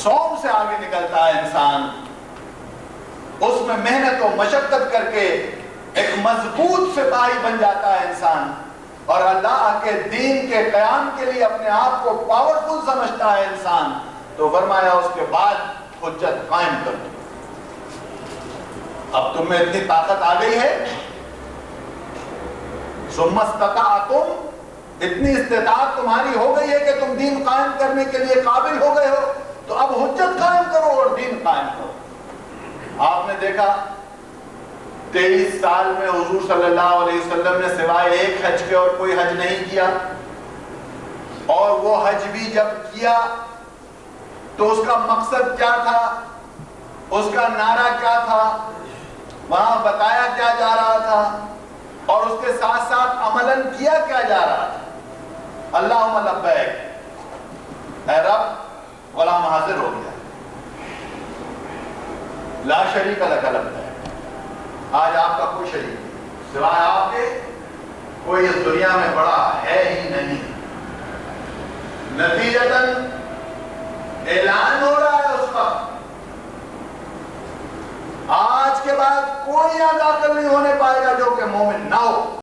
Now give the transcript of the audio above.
سوم سے آگے نکلتا ہے انسان، اس میں محنت و مشقت کر کے ایک مضبوط سپاہی بن جاتا ہے انسان، اور اللہ کے دین کے قیام کے لیے اپنے آپ کو پاورفل سمجھتا ہے انسان، تو فرمایا اس کے بعد حجت قائم کر دو۔ اب تم میں اتنی طاقت آ گئی ہے، ثم استطعتم، اتنی استطاعت تمہاری ہو گئی ہے کہ تم دین قائم کرنے کے لیے قابل ہو گئے ہو، تو اب حجت قائم کرو اور دین قائم کرو۔ آپ نے دیکھا 23 سال میں حضور صلی اللہ علیہ وسلم نے سوائے ایک حج کے اور کوئی حج نہیں کیا، اور وہ حج بھی جب کیا تو اس کا مقصد کیا تھا، اس کا نعرہ کیا تھا، وہاں بتایا کیا جا رہا تھا، اور اس کے ساتھ ساتھ عملاً کیا کیا جا رہا تھا؟ اللہم لبیک، اے رب غلام حاضر ہو گیا، لا شریک لک لبیک، آج آپ کا کوئی شریک نہیں سوائے آپ کے، کوئی اس دنیا میں بڑا ہے ہی نہیں۔ نتیجتاً اعلان ہو رہا ہے اس وقت، آج کے بعد کوئی یہاں داخل نہیں ہونے پائے گا جو کہ مومن نہ ہو۔